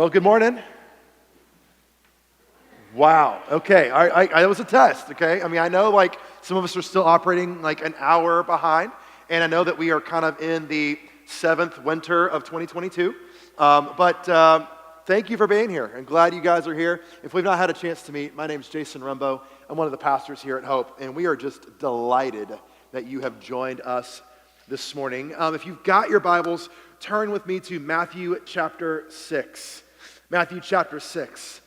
Well, good morning. Wow. Okay. It was a test. Okay. I mean, I know like some of us are still operating like an hour behind, and I know that we are kind of in the seventh winter of 2022. But thank you for being here. I'm glad you guys are here. If we've not had a chance to meet, my name's Jason Rumbo. I'm one of the pastors here at Hope, and we are just delighted that you have joined us this morning. If you've got your Bibles, turn with me to Matthew chapter 6. Matthew chapter 6.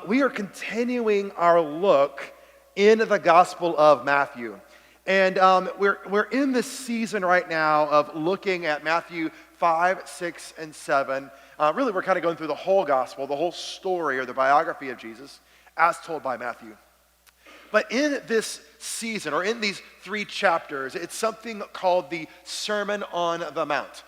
We are continuing our look in the Gospel of Matthew. And we're in this season right now of looking at Matthew 5, 6, and 7. Really, we're kind of going through the whole Gospel, the whole story or the biography of Jesus as told by Matthew. But in this season, or in these 3 chapters, it's something called the Sermon on the Mount.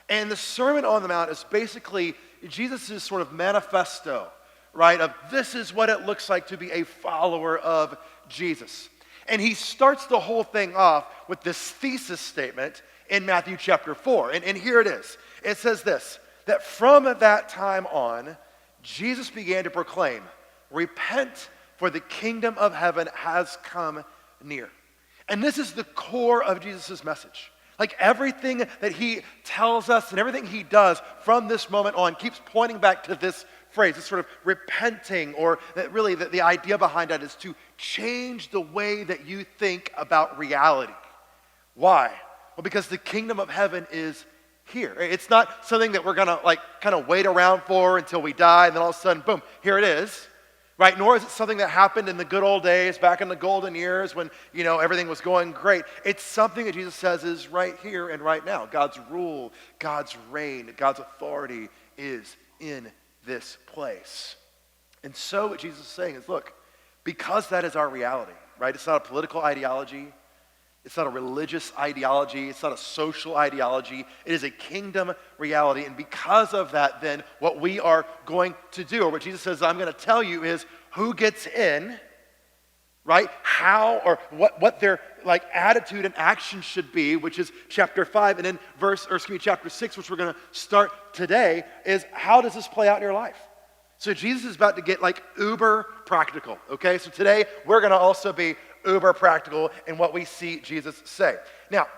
And the Sermon on the Mount is basically Jesus' sort of manifesto, right, of this is what it looks like to be a follower of Jesus. And he starts the whole thing off with this thesis statement in Matthew chapter 4. And here it is. It says this, that from that time on, Jesus began to proclaim, repent, for the kingdom of heaven has come near. And this is the core of Jesus' message. Like everything that he tells us and everything he does from this moment on keeps pointing back to this phrase, this sort of repenting, or that really the idea behind that is to change the way that you think about reality. Why? Well, because the kingdom of heaven is here. It's not something that we're gonna like kind of wait around for until we die and then all of a sudden, boom, here it is. Right? Nor is it something that happened in the good old days, back in the golden years when, everything was going great. It's something that Jesus says is right here and right now. God's rule, God's reign, God's authority is in this place. And so what Jesus is saying is, look, because that is our reality, right? It's not a political ideology. It's not a religious ideology. It's not a social ideology. It is a kingdom reality. And because of that, then what we are going to do, or what Jesus says I'm going to tell you, is who gets in, right? How or what their like attitude and action should be, which is chapter 5. And then chapter 6, which we're going to start today, is how does this play out in your life? So Jesus is about to get like uber practical, okay? So today we're going to also be uber practical in what we see Jesus say. Now,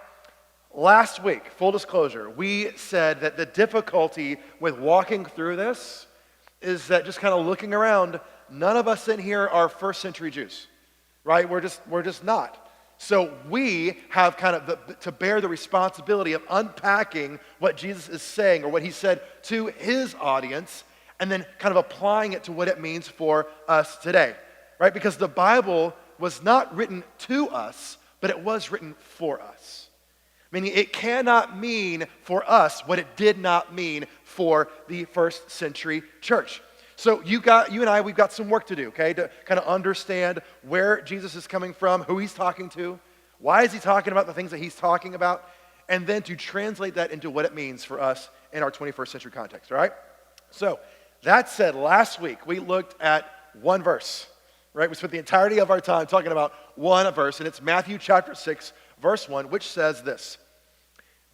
last week, full disclosure, we said that the difficulty with walking through this is that just kind of looking around, none of us in here are first century Jews, right? We're just not. So we have kind of to bear the responsibility of unpacking what Jesus is saying or what he said to his audience and then kind of applying it to what it means for us today, right? Because the Bible was not written to us, but it was written for us. Meaning it cannot mean for us what it did not mean for the first century church. So you and I, we've got some work to do, okay, to kind of understand where Jesus is coming from, who he's talking to, why is he talking about the things that he's talking about, and then to translate that into what it means for us in our 21st century context, all right? So that said, last week we looked at one verse. Right, we spent the entirety of our time talking about one verse, and it's Matthew chapter 6, verse 1, which says this,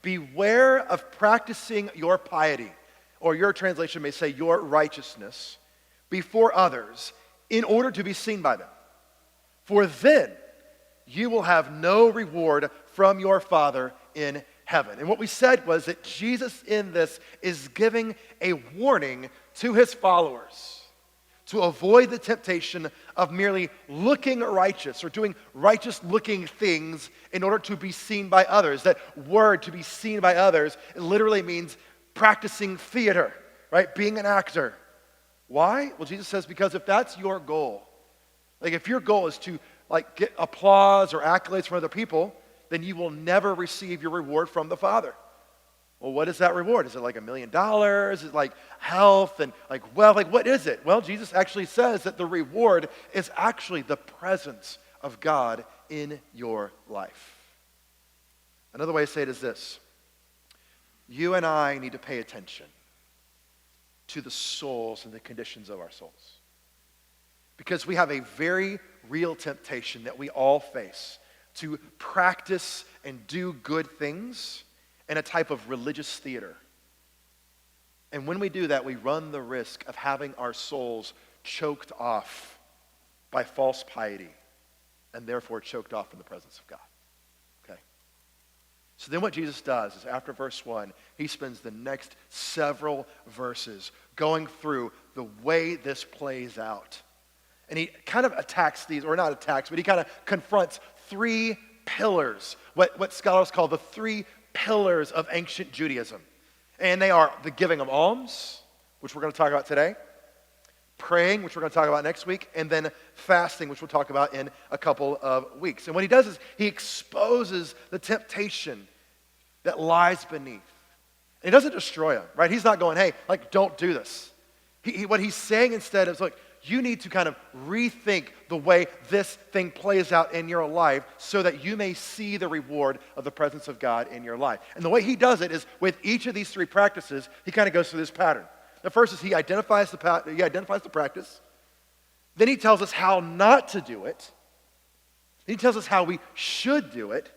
beware of practicing your piety, or your translation may say your righteousness, before others, in order to be seen by them. For then you will have no reward from your Father in heaven. And what we said was that Jesus in this is giving a warning to his followers to avoid the temptation of merely looking righteous or doing righteous-looking things in order to be seen by others. That word, to be seen by others, it literally means practicing theater, right? Being an actor. Why? Well, Jesus says because if that's your goal, like if your goal is to like get applause or accolades from other people, then you will never receive your reward from the Father. Well, what is that reward? Is it like $1 million? Is it like health and like wealth? Like what is it? Well, Jesus actually says that the reward is actually the presence of God in your life. Another way to say it is this. You and I need to pay attention to the souls and the conditions of our souls. Because we have a very real temptation that we all face to practice and do good things in a type of religious theater. And when we do that, we run the risk of having our souls choked off by false piety and therefore choked off in the presence of God. Okay? So then what Jesus does is after verse 1, he spends the next several verses going through the way this plays out. And he kind of attacks these, or not attacks, but he kind of confronts three pillars, what scholars call the three pillars of ancient Judaism. And they are the giving of alms, which we're going to talk about today, praying, which we're going to talk about next week, and then fasting, which we'll talk about in a couple of weeks. And what he does is he exposes the temptation that lies beneath. And he doesn't destroy them, right? He's not going, hey, don't do this. What he's saying instead is, look, you need to kind of rethink the way this thing plays out in your life so that you may see the reward of the presence of God in your life. And the way he does it is with each of these three practices, he kind of goes through this pattern. The first is he identifies the practice. Then he tells us how not to do it. Then he tells us how we should do it.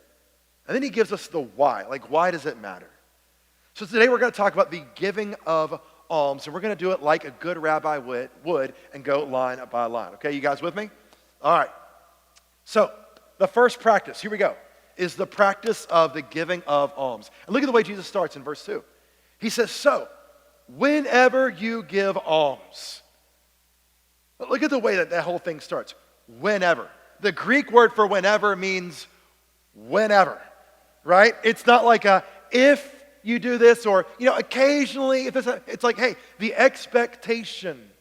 And then he gives us the why. Why does it matter? So today we're going to talk about the giving of alms, and we're going to do it like a good rabbi would and go line by line. Okay, you guys with me? All right. So the first practice, here we go, is the practice of the giving of alms. And look at the way Jesus starts in verse 2. He says, so, whenever you give alms. Look at the way that whole thing starts. Whenever. The Greek word for whenever means whenever, right? It's not like a if you do this, or, occasionally, it's like, hey, the expectation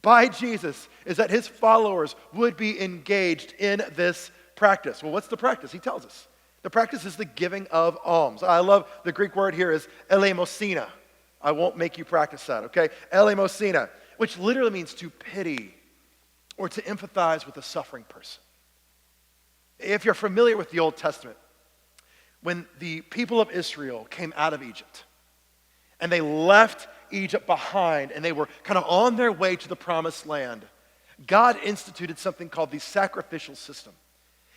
by Jesus is that his followers would be engaged in this practice. Well, what's the practice? He tells us. The practice is the giving of alms. I love the Greek word here is eleemosina. I won't make you practice that, okay? Eleemosina, which literally means to pity or to empathize with a suffering person. If you're familiar with the Old Testament, when the people of Israel came out of Egypt and they left Egypt behind and they were kind of on their way to the promised land, God instituted something called the sacrificial system.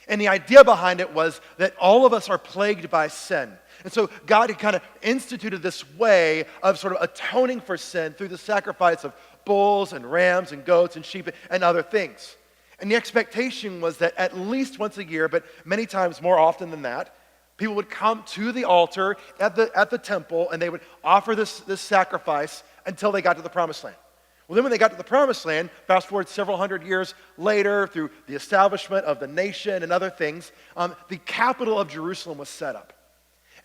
And the idea behind it was that all of us are plagued by sin. And so God had kind of instituted this way of sort of atoning for sin through the sacrifice of bulls and rams and goats and sheep and other things. And the expectation was that at least once a year, but many times more often than that, people would come to the altar at the temple and they would offer this sacrifice until they got to the promised land. Well, then when they got to the promised land, fast forward several hundred years later through the establishment of the nation and other things, the capital of Jerusalem was set up.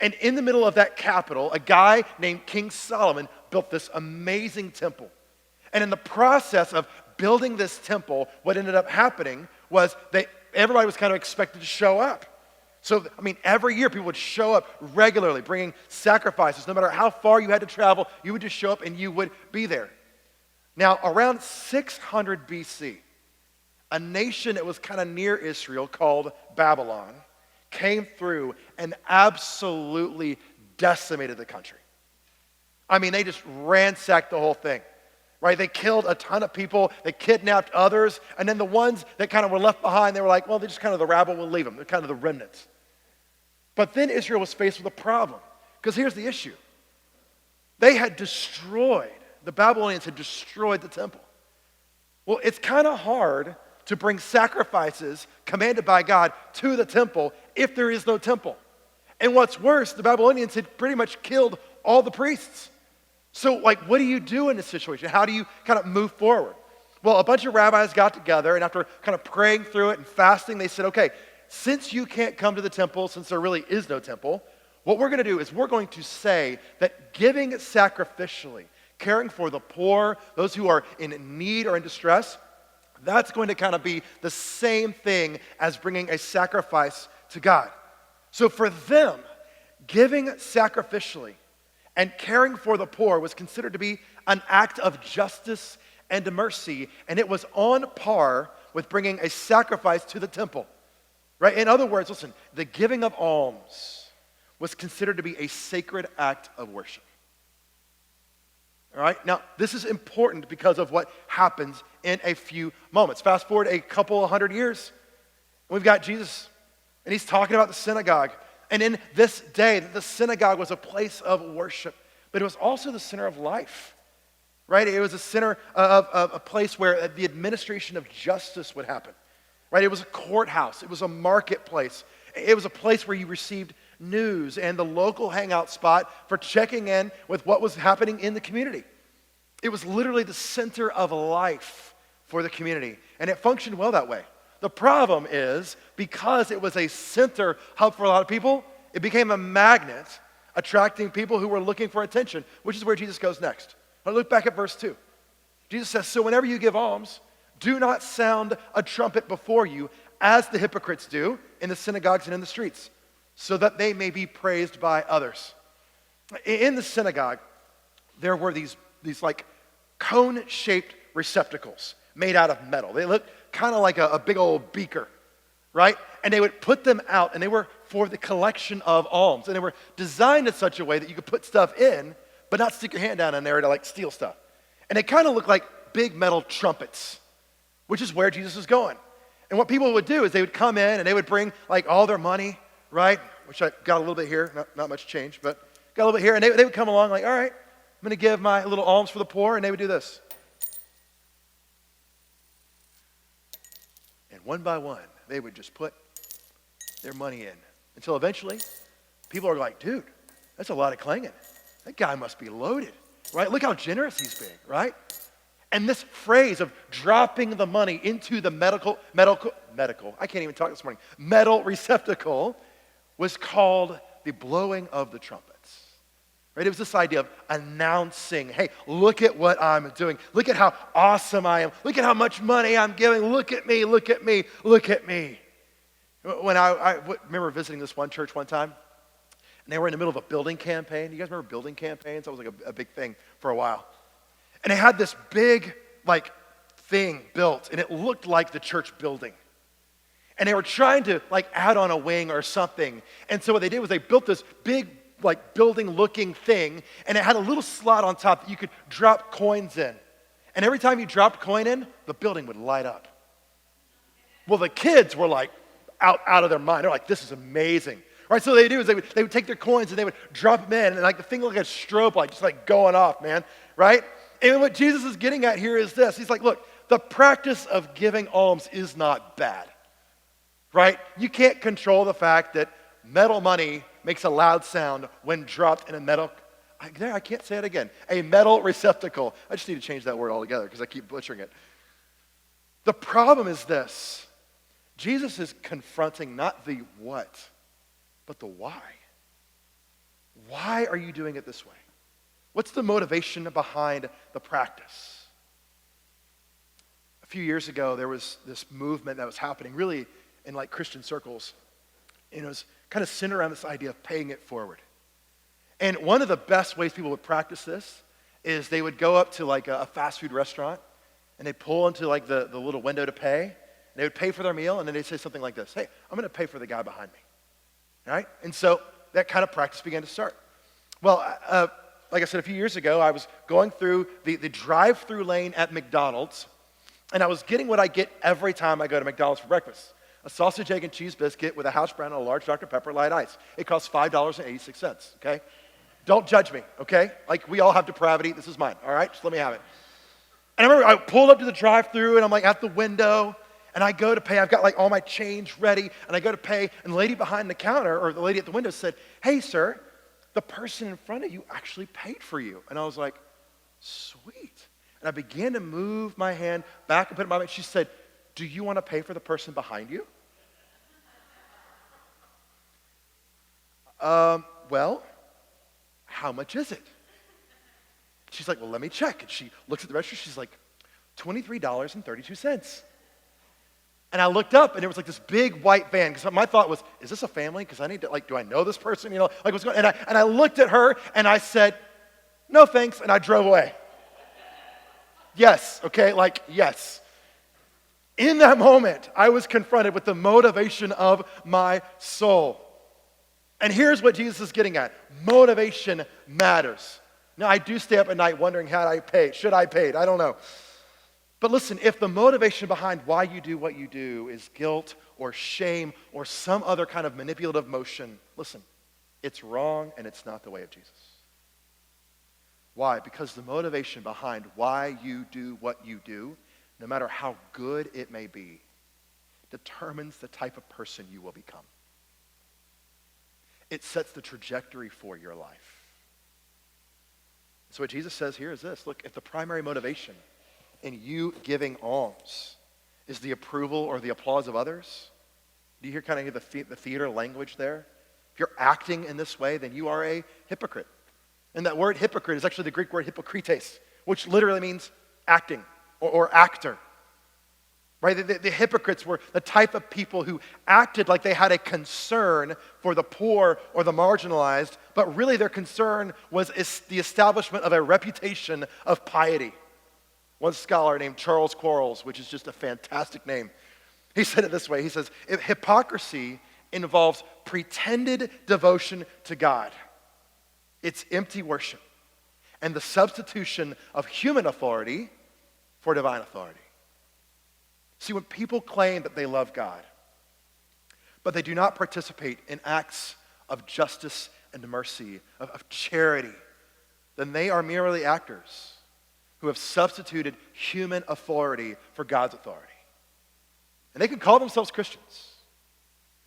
And in the middle of that capital, a guy named King Solomon built this amazing temple. And in the process of building this temple, what ended up happening was that everybody was kind of expected to show up. So, every year people would show up regularly, bringing sacrifices. No matter how far you had to travel, you would just show up and you would be there. Now, around 600 BC, a nation that was kind of near Israel called Babylon came through and absolutely decimated the country. They just ransacked the whole thing, right? They killed a ton of people. They kidnapped others. And then the ones that kind of were left behind, they were like, well, they're just kind of the rabble, we'll leave them. They're kind of the remnants. But then Israel was faced with a problem, because here's the issue. The Babylonians had destroyed the temple. Well, it's kind of hard to bring sacrifices commanded by God to the temple if there is no temple. And what's worse, the Babylonians had pretty much killed all the priests. So, what do you do in this situation? How do you kind of move forward? Well, a bunch of rabbis got together, and after kind of praying through it and fasting, they said, okay, since you can't come to the temple, since there really is no temple, what we're going to do is we're going to say that giving sacrificially, caring for the poor, those who are in need or in distress, that's going to kind of be the same thing as bringing a sacrifice to God. So for them, giving sacrificially and caring for the poor was considered to be an act of justice and mercy, and it was on par with bringing a sacrifice to the temple. Right? In other words, listen, the giving of alms was considered to be a sacred act of worship. All right? Now, this is important because of what happens in a few moments. Fast forward a couple of hundred years, we've got Jesus, and he's talking about the synagogue. And in this day, the synagogue was a place of worship. but it was also the center of life, right? It was a center of a place where the administration of justice would happen, right? It was a courthouse. It was a marketplace. It was a place where you received news and the local hangout spot for checking in with what was happening in the community. It was literally the center of life for the community, and it functioned well that way. The problem is, because it was a center hub for a lot of people, it became a magnet attracting people who were looking for attention, which is where Jesus goes next. Now look back at verse 2. Jesus says, so whenever you give alms, do not sound a trumpet before you, as the hypocrites do in the synagogues and in the streets, so that they may be praised by others. In the synagogue, there were these like cone-shaped receptacles made out of metal. They looked kind of like a big old beaker, right? And they would put them out, and they were for the collection of alms. And they were designed in such a way that you could put stuff in, but not stick your hand down in there to like steal stuff. And they kind of looked like big metal trumpets, which is where Jesus was going. And what people would do is they would come in and they would bring like all their money, right? Which I got a little bit here, not much change, but got a little bit here. And they would come along like, all right, I'm going to give my little alms for the poor. And they would do this. And one by one, they would just put their money in. Until eventually, people are like, dude, that's a lot of clanging. That guy must be loaded, right? Look how generous he's being, right? And this phrase of dropping the money into the I can't even talk this morning, metal receptacle was called the blowing of the trumpets, right? It was this idea of announcing, hey, look at what I'm doing. Look at how awesome I am. Look at how much money I'm giving. Look at me, look at me, look at me. When I remember visiting this one church one time, and they were in the middle of a building campaign. You guys remember building campaigns? That was like a big thing for a while. And they had this big, like, thing built, and it looked like the church building. And they were trying to, like, add on a wing or something. And so what they did was they built this big, like, building-looking thing, and it had a little slot on top that you could drop coins in. And every time you dropped a coin in, the building would light up. Well, the kids were, like, out of their mind. They're like, this is amazing. Right, so what they do is they would take their coins and they would drop them in, and like the thing looked like a strobe light, just like going off, man, right? And what Jesus is getting at here is this. He's like, look, the practice of giving alms is not bad, right? You can't control the fact that metal money makes a loud sound when dropped in a metal, I can't say it again, a metal receptacle. I just need to change that word altogether because I keep butchering it. The problem is this. Jesus is confronting not the what, but the why. Why are you doing it this way? What's the motivation behind the practice? A few years ago, there was this movement that was happening really in like Christian circles. And it was kind of centered around this idea of paying it forward. And one of the best ways people would practice this is they would go up to like a fast food restaurant and they'd pull into like the little window to pay. And they would pay for their meal and then they'd say something like this, hey, I'm going to pay for the guy behind me. Right? And so that kind of practice began to start. Well, like I said, a few years ago, I was going through the drive-through lane at McDonald's, and I was getting what I get every time I go to McDonald's for breakfast. A sausage, egg, and cheese biscuit with a hash brown and a large Dr. Pepper light ice. It costs $5.86, okay? Don't judge me, okay? Like, we all have depravity. This is mine, all right? Just let me have it. And I remember I pulled up to the drive-through, and I'm like at the window, and I go to pay. I've got like all my change ready, and I go to pay, and the lady behind the counter, or the lady at the window said, hey, sir, the person in front of you actually paid for you. And I was like, sweet. And I began to move my hand back and put it in my mouth. She said, do you want to pay for the person behind you? Well, how much is it? She's like, well, let me check. And she looks at the register. She's like, $23.32. And I looked up, and there was like this big white van. Because my thought was, is this a family? Because I need to, like, do I know this person? You know, like what's going on? And I looked at her, and I said, no thanks, and I drove away. Yes, okay, like, yes. In that moment, I was confronted with the motivation of my soul. And here's what Jesus is getting at. Motivation matters. Now, I do stay up at night wondering, should I pay it? I don't know. But listen, if the motivation behind why you do what you do is guilt or shame or some other kind of manipulative motion, listen, it's wrong and it's not the way of Jesus. Why? Because the motivation behind why you do what you do, no matter how good it may be, determines the type of person you will become. It sets the trajectory for your life. So what Jesus says here is this. Look, if the primary motivation in you giving alms is the approval or the applause of others, do you hear kind of the theater language there? If you're acting in this way, then you are a hypocrite. And that word hypocrite is actually the Greek word hypokrites, which literally means acting or actor. Right? The hypocrites were the type of people who acted like they had a concern for the poor or the marginalized, but really their concern was the establishment of a reputation of piety. One scholar named Charles Quarles, which is just a fantastic name, he said it this way. He says, if hypocrisy involves pretended devotion to God, it's empty worship and the substitution of human authority for divine authority. See, when people claim that they love God, but they do not participate in acts of justice and mercy, of charity, then they are merely actors who have substituted human authority for God's authority. And they can call themselves Christians,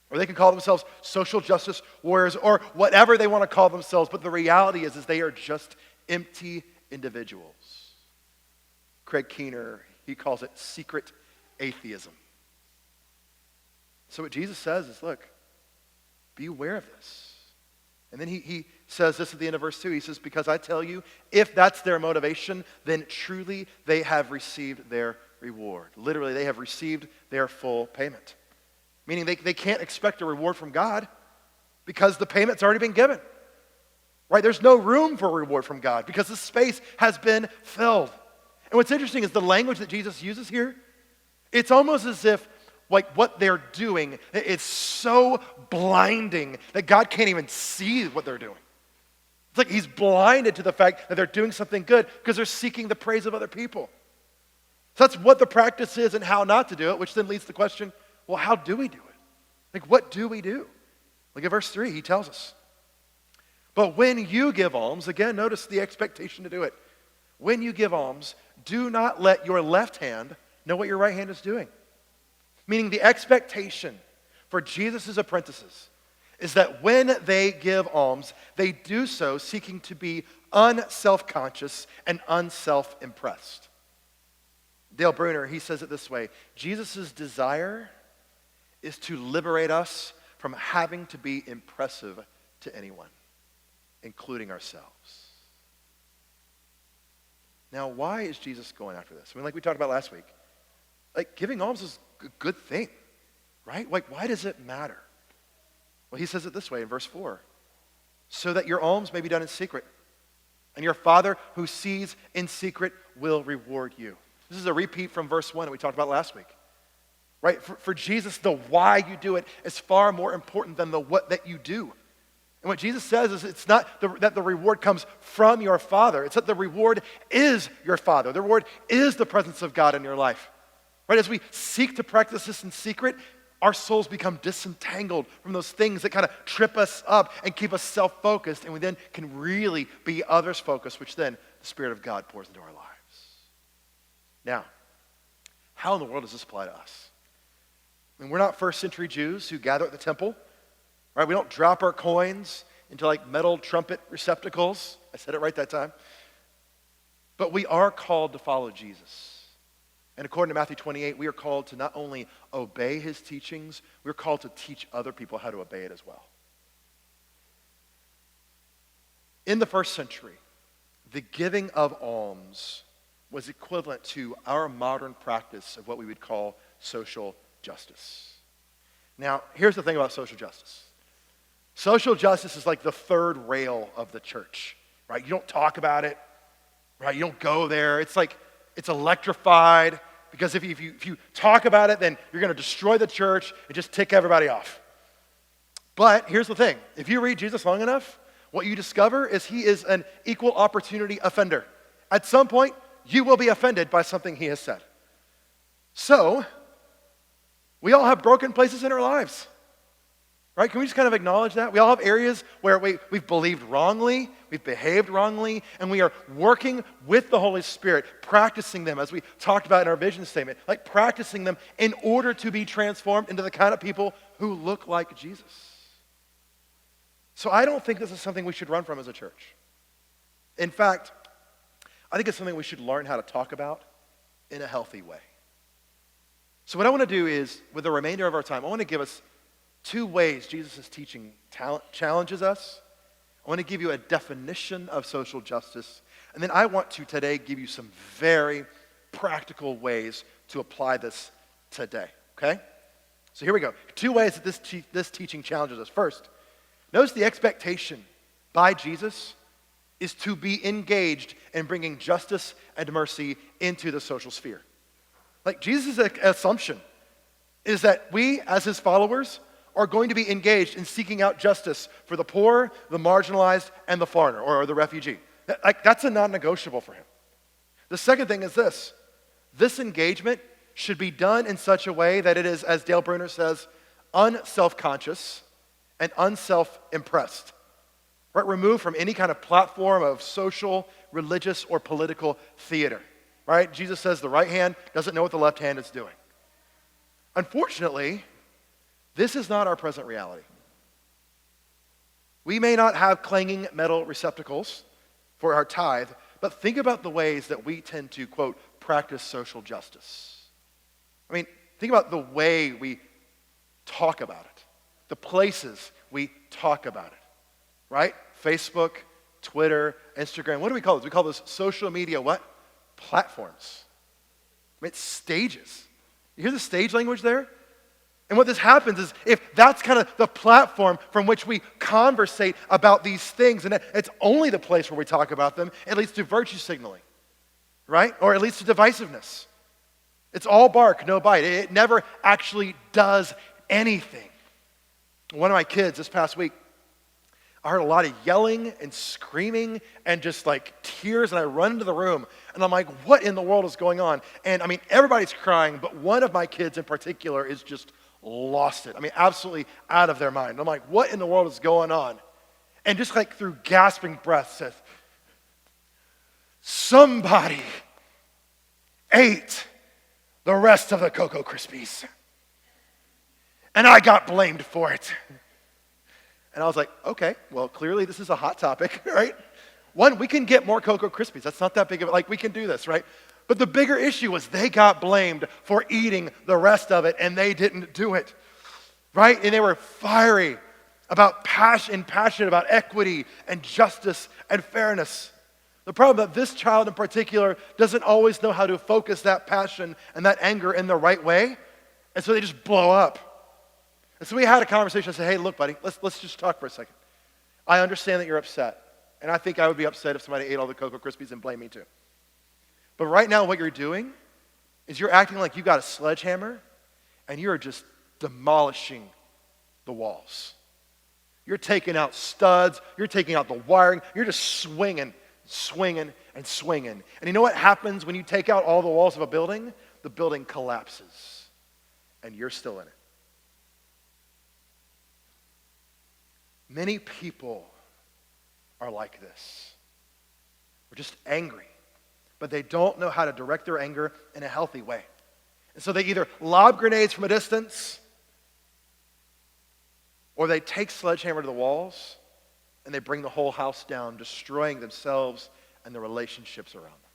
or they can call themselves social justice warriors, or whatever they want to call themselves, but the reality is they are just empty individuals. Craig Keener, he calls it secret atheism. So what Jesus says is, look, be aware of this. And then he says this at the end of verse 2. He says, because I tell you, if that's their motivation, then truly they have received their reward. Literally, they have received their full payment. Meaning they can't expect a reward from God because the payment's already been given. Right? There's no room for a reward from God because the space has been filled. And what's interesting is the language that Jesus uses here. It's almost as if like what they're doing is so blinding that God can't even see what they're doing. It's like he's blinded to the fact that they're doing something good because they're seeking the praise of other people. So that's what the practice is and how not to do it, which then leads to the question, well, how do we do it? Like, what do we do? Look at verse 3. He tells us, but when you give alms, again, notice the expectation to do it. When you give alms, do not let your left hand know what your right hand is doing. Meaning the expectation for Jesus' apprentices is that when they give alms, they do so seeking to be unself-conscious and unself-impressed. Dale Bruner, he says it this way, Jesus' desire is to liberate us from having to be impressive to anyone, including ourselves. Now, why is Jesus going after this? I mean, like we talked about last week, like giving alms is a good thing, right? Like, why does it matter? Well, he says it this way in verse 4, so that your alms may be done in secret, and your Father who sees in secret will reward you. This is a repeat from verse 1 that we talked about last week, right? For Jesus, the why you do it is far more important than the what that you do. And what Jesus says is it's not that the reward comes from your Father. It's that the reward is your Father. The reward is the presence of God in your life. Right? As we seek to practice this in secret, our souls become disentangled from those things that kind of trip us up and keep us self-focused, and we then can really be others-focused, which then the Spirit of God pours into our lives. Now, how in the world does this apply to us? I mean, we're not first century Jews who gather at the temple. Right? We don't drop our coins into like metal trumpet receptacles. I said it right that time. But we are called to follow Jesus. And according to Matthew 28, we are called to not only obey his teachings, we're called to teach other people how to obey it as well. In the first century, the giving of alms was equivalent to our modern practice of what we would call social justice. Now, here's the thing about social justice. Social justice is like the third rail of the church, right? You don't talk about it, right? You don't go there. It's like, it's electrified because if you talk about it, then you're going to destroy the church and just tick everybody off. But here's the thing. If you read Jesus long enough, what you discover is he is an equal opportunity offender. At some point, you will be offended by something he has said. So, we all have broken places in our lives. Right? Can we just kind of acknowledge that? We all have areas where we've believed wrongly, we've behaved wrongly, and we are working with the Holy Spirit, practicing them, as we talked about in our vision statement, like practicing them in order to be transformed into the kind of people who look like Jesus. So I don't think this is something we should run from as a church. In fact, I think it's something we should learn how to talk about in a healthy way. So what I want to do is, with the remainder of our time, I want to give us 2 ways Jesus' teaching challenges us. I want to give you a definition of social justice. And then I want to today give you some very practical ways to apply this today. Okay? So here we go. 2 ways that this teaching challenges us. First, notice the expectation by Jesus is to be engaged in bringing justice and mercy into the social sphere. Like Jesus' assumption is that we, as his followers, are going to be engaged in seeking out justice for the poor, the marginalized, and the foreigner, or the refugee. That's a non-negotiable for him. The second thing is this. This engagement should be done in such a way that it is, as Dale Bruner says, unself-conscious and unself-impressed. Right? Removed from any kind of platform of social, religious, or political theater. Right? Jesus says the right hand doesn't know what the left hand is doing. Unfortunately, this is not our present reality. We may not have clanging metal receptacles for our tithe, but think about the ways that we tend to, quote, practice social justice. I mean, think about the way we talk about it, the places we talk about it, right? Facebook, Twitter, Instagram. What do we call those? We call those social media what? Platforms. I mean, it's stages. You hear the stage language there? And what this happens is if that's kind of the platform from which we conversate about these things, and it's only the place where we talk about them, it leads to virtue signaling, right? Or it leads to divisiveness. It's all bark, no bite. It never actually does anything. One of my kids this past week, I heard a lot of yelling and screaming and just like tears, and I run into the room and I'm like, what in the world is going on? And I mean, everybody's crying, but one of my kids in particular is just lost it. I mean, absolutely out of their mind. I'm like, what in the world is going on? And just like through gasping breath says, somebody ate the rest of the Cocoa Krispies. And I got blamed for it. And I was like, okay, well, clearly this is a hot topic, right? One, we can get more Cocoa Krispies. That's not that big of it. Like, we can do this, right? But the bigger issue was they got blamed for eating the rest of it, and they didn't do it, right? And they were fiery about passionate about equity and justice and fairness. The problem is that this child in particular doesn't always know how to focus that passion and that anger in the right way, and so they just blow up. And so we had a conversation. I said, hey, look, buddy, let's just talk for a second. I understand that you're upset, and I think I would be upset if somebody ate all the Cocoa Krispies and blamed me too. But right now what you're doing is you're acting like you got a sledgehammer and you're just demolishing the walls. You're taking out studs, you're taking out the wiring, you're just swinging. And you know what happens when you take out all the walls of a building? The building collapses and you're still in it. Many people are like this. We're just angry, but they don't know how to direct their anger in a healthy way. And so they either lob grenades from a distance, or they take sledgehammer to the walls, and they bring the whole house down, destroying themselves and the relationships around them.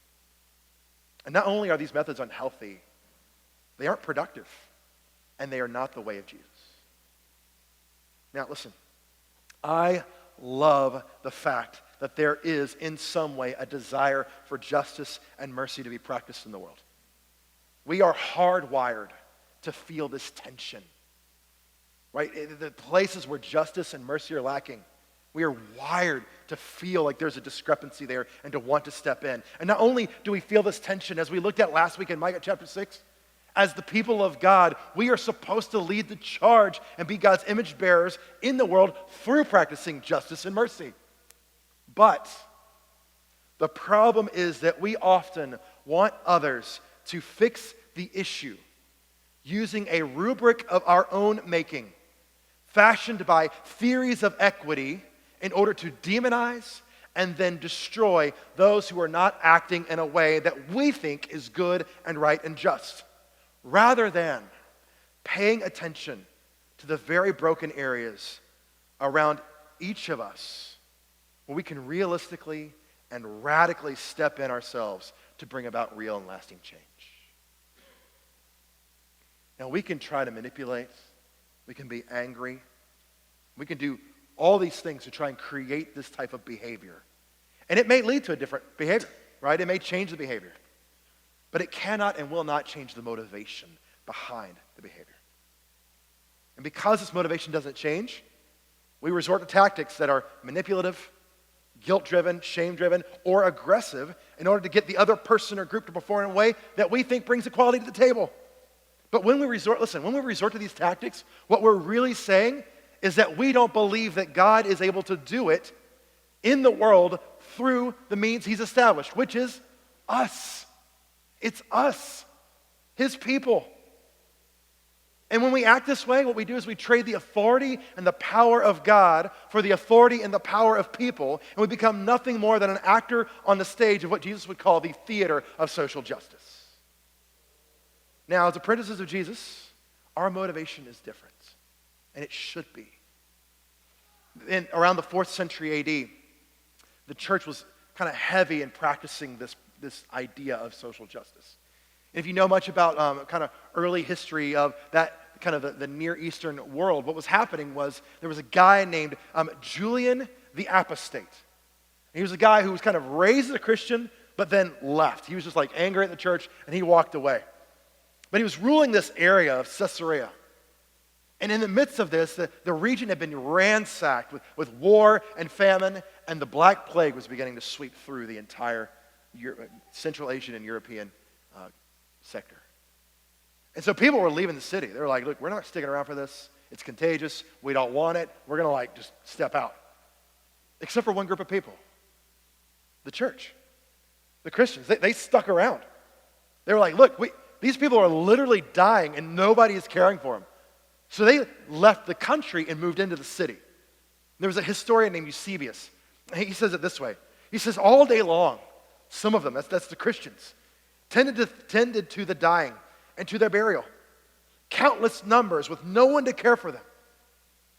And not only are these methods unhealthy, they aren't productive, and they are not the way of Jesus. Now listen, I love the fact that there is, in some way, a desire for justice and mercy to be practiced in the world. We are hardwired to feel this tension, right? The places where justice and mercy are lacking, we are wired to feel like there's a discrepancy there and to want to step in. And not only do we feel this tension, as we looked at last week in Micah chapter 6, as the people of God, we are supposed to lead the charge and be God's image bearers in the world through practicing justice and mercy. But the problem is that we often want others to fix the issue using a rubric of our own making, fashioned by theories of equity in order to demonize and then destroy those who are not acting in a way that we think is good and right and just, rather than paying attention to the very broken areas around each of us where we can realistically and radically step in ourselves to bring about real and lasting change. Now, we can try to manipulate, we can be angry, we can do all these things to try and create this type of behavior. And it may lead to a different behavior, right? It may change the behavior. But it cannot and will not change the motivation behind the behavior. And because this motivation doesn't change, we resort to tactics that are manipulative, guilt-driven, shame-driven, or aggressive in order to get the other person or group to perform in a way that we think brings equality to the table. But when we resort to these tactics, what we're really saying is that we don't believe that God is able to do it in the world through the means he's established, which is us. It's us, his people. And when we act this way, what we do is we trade the authority and the power of God for the authority and the power of people, and we become nothing more than an actor on the stage of what Jesus would call the theater of social justice. Now, as apprentices of Jesus, our motivation is different, and it should be. Around the 4th century AD, the church was kind of heavy in practicing this idea of social justice. And if you know much about kind of early history of that kind of the Near Eastern world, what was happening was there was a guy named Julian the Apostate. He was a guy who was kind of raised as a Christian, but then left. He was just like angry at the church, and he walked away. But he was ruling this area of Caesarea. And in the midst of this, the region had been ransacked with war and famine, and the Black Plague was beginning to sweep through the entire Central Asian and European sector. And so people were leaving the city. They were like, look, we're not sticking around for this. It's contagious. We don't want it. We're going to just step out. Except for one group of people. The church. The Christians. They stuck around. They were like, look, these people are literally dying and nobody is caring for them. So they left the country and moved into the city. There was a historian named Eusebius. He says it this way. He says, all day long, some of them, that's the Christians, tended to the dying and to their burial. Countless numbers with no one to care for them.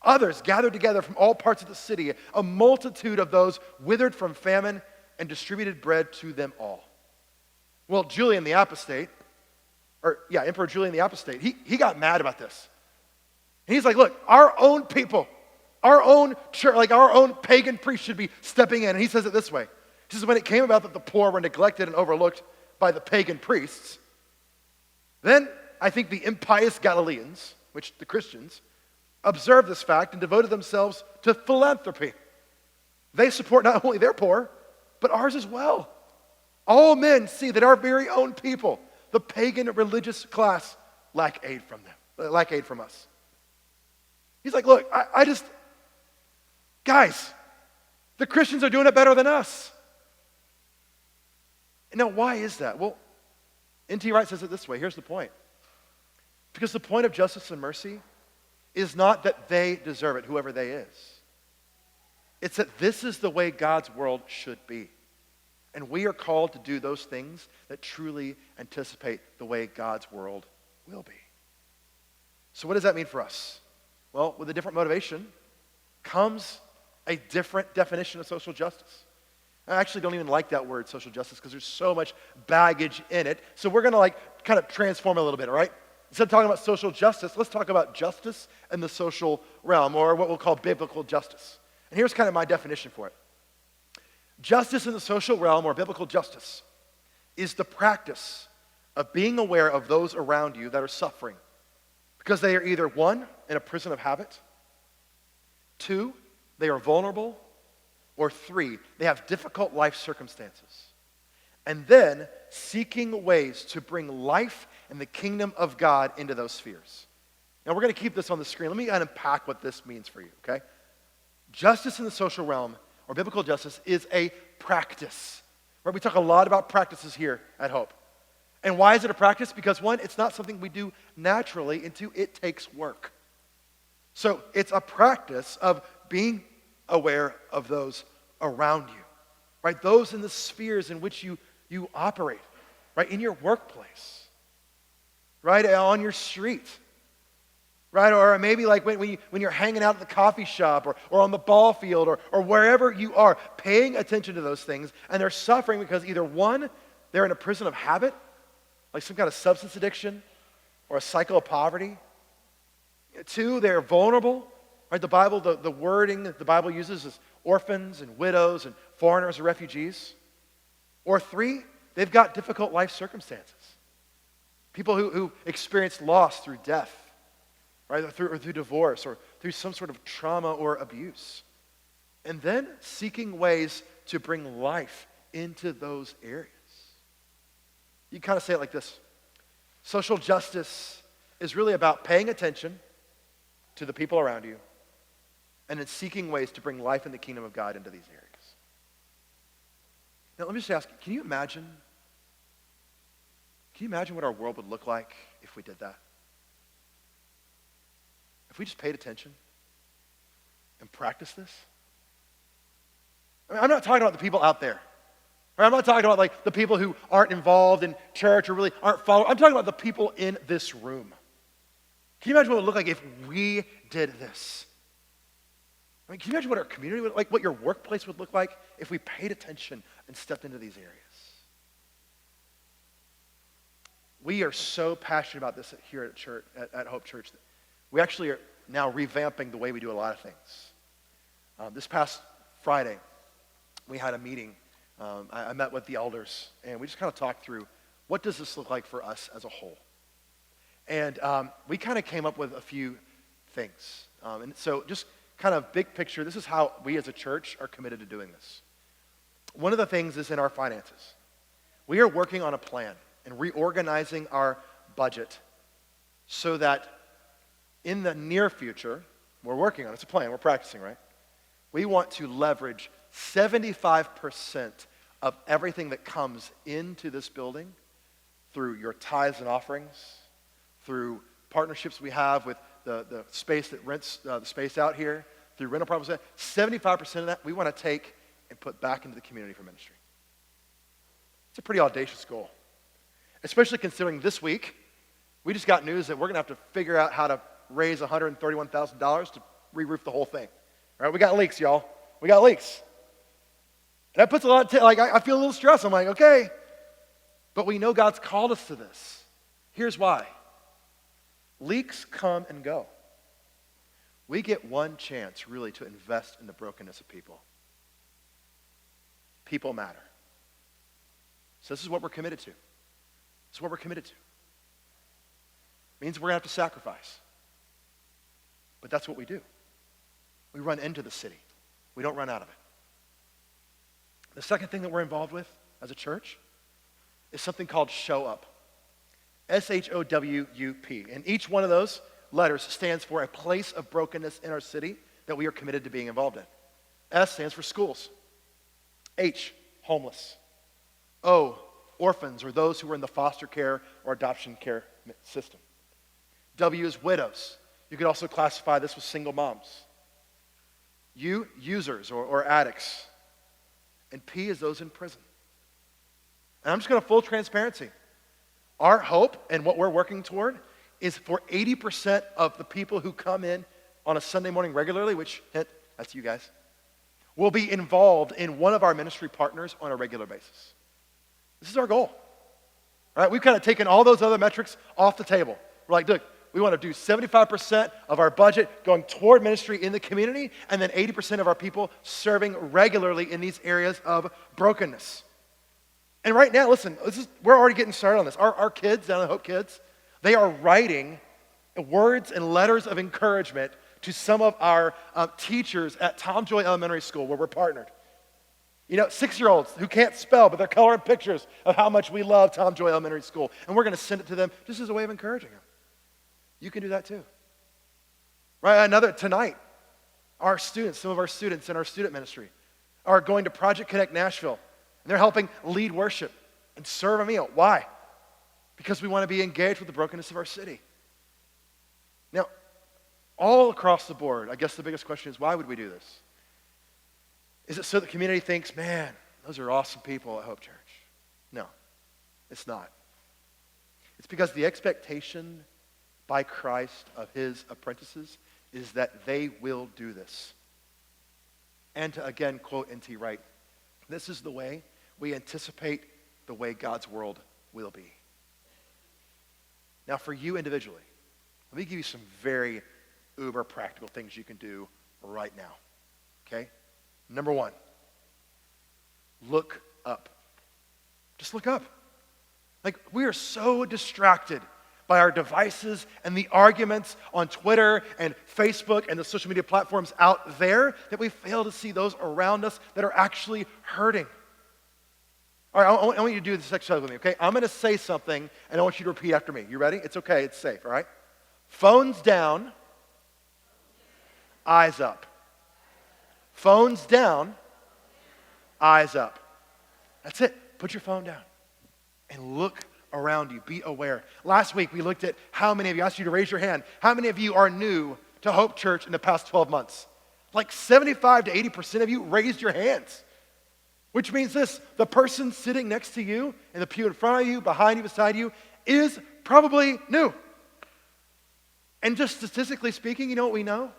Others gathered together from all parts of the city, a multitude of those withered from famine, and distributed bread to them all. Well, Julian the Apostate, Emperor Julian the Apostate, he got mad about this. And he's like, look, our own people, our own church, like our own pagan priests should be stepping in. And he says it this way. He says, when it came about that the poor were neglected and overlooked by the pagan priests, then I think the impious Galileans, which the Christians, observed this fact and devoted themselves to philanthropy. They support not only their poor, but ours as well. All men see that our very own people, the pagan religious class, lack aid from us. He's like, look, guys, the Christians are doing it better than us. And now, why is that? Well, N.T. Wright says it this way. Here's the point. Because the point of justice and mercy is not that they deserve it, whoever they is. It's that this is the way God's world should be. And we are called to do those things that truly anticipate the way God's world will be. So what does that mean for us? Well, with a different motivation comes a different definition of social justice. I actually don't even like that word, social justice, because there's so much baggage in it. So we're going to kind of transform it a little bit, all right? Instead of talking about social justice, let's talk about justice in the social realm, or what we'll call biblical justice. And here's kind of my definition for it. Justice in the social realm, or biblical justice, is the practice of being aware of those around you that are suffering because they are either, one, in a prison of habit, two, they are vulnerable, or three, they have difficult life circumstances. And then seeking ways to bring life and the kingdom of God into those spheres. Now we're going to keep this on the screen. Let me unpack what this means for you, okay? Justice in the social realm, or biblical justice, is a practice. Right? We talk a lot about practices here at Hope. And why is it a practice? Because one, it's not something we do naturally, and two, it takes work. So it's a practice of being aware of those around you, right? Those in the spheres in which you operate, right? In your workplace, right? On your street, right? Or maybe like when you're hanging out at the coffee shop or on the ball field or wherever you are, paying attention to those things, and they're suffering because either one, they're in a prison of habit, like some kind of substance addiction or a cycle of poverty. Two, they're vulnerable, right? The Bible, the wording that the Bible uses is orphans and widows and foreigners and refugees. Or three, they've got difficult life circumstances. People who experience loss through death, right? Or through divorce or through some sort of trauma or abuse. And then seeking ways to bring life into those areas. You kind of say it like this. Social justice is really about paying attention to the people around you and then seeking ways to bring life in the kingdom of God into these areas. Now, let me just ask you, can you imagine what our world would look like if we did that? If we just paid attention and practiced this? I mean, I'm not talking about the people out there. Right? I'm not talking about like the people who aren't involved in church or really aren't following. I'm talking about the people in this room. Can you imagine what it would look like if we did this? I mean, can you imagine what our community would like, what your workplace would look like if we paid attention and stepped into these areas? We are so passionate about this here at church, at Hope Church. That we actually are now revamping the way we do a lot of things. This past Friday, we had a meeting. I met with the elders, and we just kind of talked through what does this look like for us as a whole. And we kind of came up with a few things. And so just kind of big picture, this is how we as a church are committed to doing this. One of the things is in our finances. We are working on a plan and reorganizing our budget so that in the near future, we're working on it. It's a plan. We're practicing, right? We want to leverage 75% of everything that comes into this building through your tithes and offerings, through partnerships we have with the space that rents the space out here, through rental properties. 75% of that we want to take and put back into the community for ministry. It's a pretty audacious goal, especially considering this week we just got news that we're going to have to figure out how to raise $131,000 to re-roof the whole thing. All right, we got leaks, y'all. We got leaks. That puts a lot of, I feel a little stressed. I'm like, okay. But we know God's called us to this. Here's why. Leaks come and go. We get one chance, really, to invest in the brokenness of people. People matter. So this is what we're committed to. This is what we're committed to. It means we're going to have to sacrifice. But that's what we do. We run into the city. We don't run out of it. The second thing that we're involved with as a church is something called Show Up. SHOWUP. And each one of those letters stands for a place of brokenness in our city that we are committed to being involved in. S stands for schools. H, homeless. O, orphans, or those who are in the foster care or adoption care system. W is widows. You could also classify this with single moms. U, users or addicts. And P is those in prison. And I'm just going to full transparency. Our hope and what we're working toward is for 80% of the people who come in on a Sunday morning regularly, which, that's you guys, will be involved in one of our ministry partners on a regular basis. This is our goal. All right, we've kind of taken all those other metrics off the table. We're like, look, we want to do 75% of our budget going toward ministry in the community, and then 80% of our people serving regularly in these areas of brokenness. And right now, listen, we're already getting started on this. Our kids, down at Hope Kids, they are writing words and letters of encouragement to some of our teachers at Tom Joy Elementary School, where we're partnered. You know, 6-year-olds who can't spell, but they're coloring pictures of how much we love Tom Joy Elementary School. And we're going to send it to them just as a way of encouraging them. You can do that too. Right, tonight, some of our students in our student ministry are going to Project Connect Nashville. And they're helping lead worship and serve a meal. Why? Because we want to be engaged with the brokenness of our city. Now, All across the board, I guess the biggest question is, why would we do this? Is it so the community thinks, man, those are awesome people at Hope Church? No, it's not. It's because the expectation by Christ of his apprentices is that they will do this. And to, again, quote N.T. Wright, this is the way we anticipate the way God's world will be. Now, for you individually, let me give you some very uber practical things you can do right now. Okay? Number one, look up. Just look up. Like, we are so distracted by our devices and the arguments on Twitter and Facebook and the social media platforms out there that we fail to see those around us that are actually hurting. All right, I want you to do this exercise with me, okay? I'm going to say something, and I want you to repeat after me. You ready? It's okay. It's safe, all right? Phones down, eyes up. Phones down, eyes up. That's it. Put your phone down and look around you. Be aware. Last week, we looked at how many of you, I asked you to raise your hand, how many of you are new to Hope Church in the past 12 months? Like 75 to 80% of you raised your hands. Which means this, the person sitting next to you, in the pew in front of you, behind you, beside you, is probably new. And just statistically speaking, you know what we know?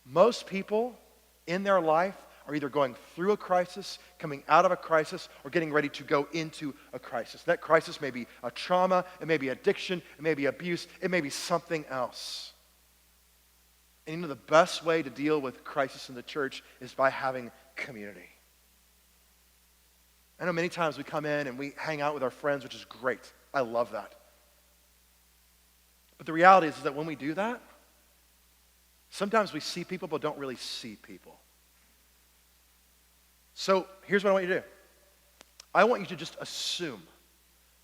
Most people in their life are either going through a crisis, coming out of a crisis, or getting ready to go into a crisis. That crisis may be a trauma, it may be addiction, it may be abuse, it may be something else. And you know the best way to deal with crisis in the church is by having community. I know many times we come in and we hang out with our friends, which is great. I love that. But the reality is that when we do that, sometimes we see people but don't really see people. So here's what I want you to do. I want you to just assume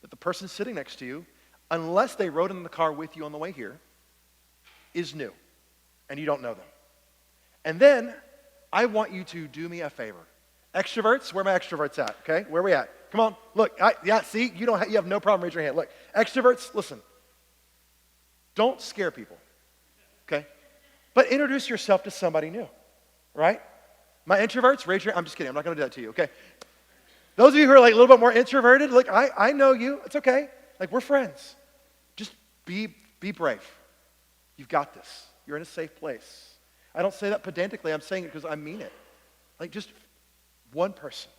that the person sitting next to you, unless they rode in the car with you on the way here, is new and you don't know them. And then I want you to do me a favor. Extroverts, where are my extroverts at? Okay, where are we at? Come on, look, see, you have no problem, raise your hand. Look, extroverts, listen, don't scare people, okay? But introduce yourself to somebody new, right? My introverts, raise your hand. I'm just kidding, I'm not gonna do that to you, okay? Those of you who are like a little bit more introverted, look, I know you, it's okay. Like, we're friends. Just be brave. You've got this. You're in a safe place. I don't say that pedantically, I'm saying it because I mean it. Like, just one person.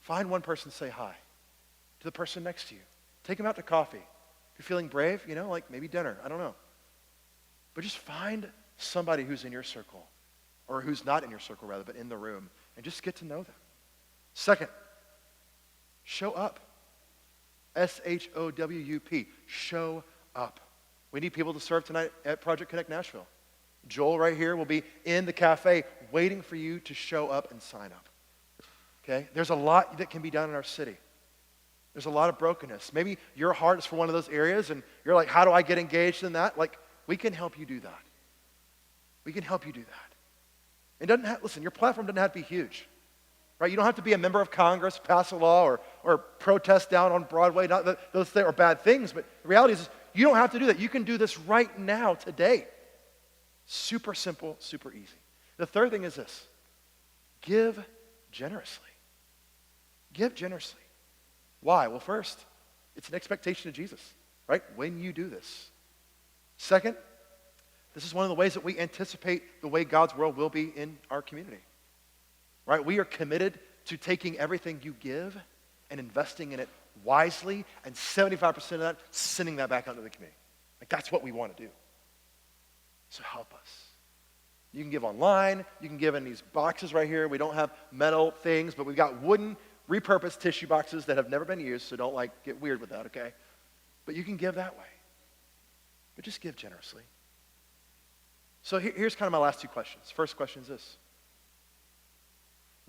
Find one person, say hi to the person next to you. Take them out to coffee. If you're feeling brave, like maybe dinner, I don't know. But just find somebody who's in your circle, or who's not in your circle rather, but in the room, and just get to know them. Second, show up. SHOWUP, show up. We need people to serve tonight at Project Connect Nashville. Joel right here will be in the cafe waiting for you to show up and sign up. Okay? There's a lot that can be done in our city. There's a lot of brokenness. Maybe your heart is for one of those areas and you're like, how do I get engaged in that? Like, we can help you do that. We can help you do that. It doesn't have, listen, your platform doesn't have to be huge. Right? You don't have to be a member of Congress, pass a law, or protest down on Broadway. Not that those are bad things, but the reality is you don't have to do that. You can do this right now, today. Super simple, super easy. The third thing is this. Give generously. Give generously. Why? Well, first, it's an expectation of Jesus, right? When you do this. Second, this is one of the ways that we anticipate the way God's world will be in our community. Right? We are committed to taking everything you give and investing in it wisely, and 75% of that, sending that back out to the community. Like, that's what we want to do. So help us. You can give online. You can give in these boxes right here. We don't have metal things, but we've got wooden, repurposed tissue boxes that have never been used, so don't get weird with that, okay? But you can give that way. But just give generously. So here's kind of my last two questions. First question is this.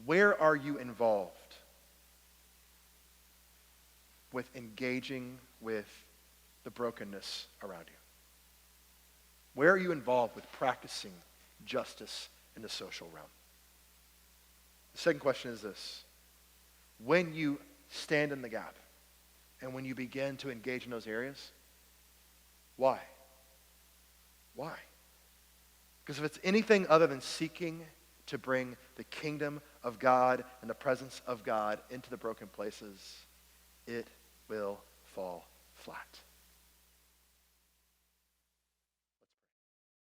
Where are you involved with engaging with the brokenness around you? Where are you involved with practicing justice in the social realm? The second question is this. When you stand in the gap and when you begin to engage in those areas, Why? Why? Because if it's anything other than seeking to bring the kingdom of God and the presence of God into the broken places, it will fall flat.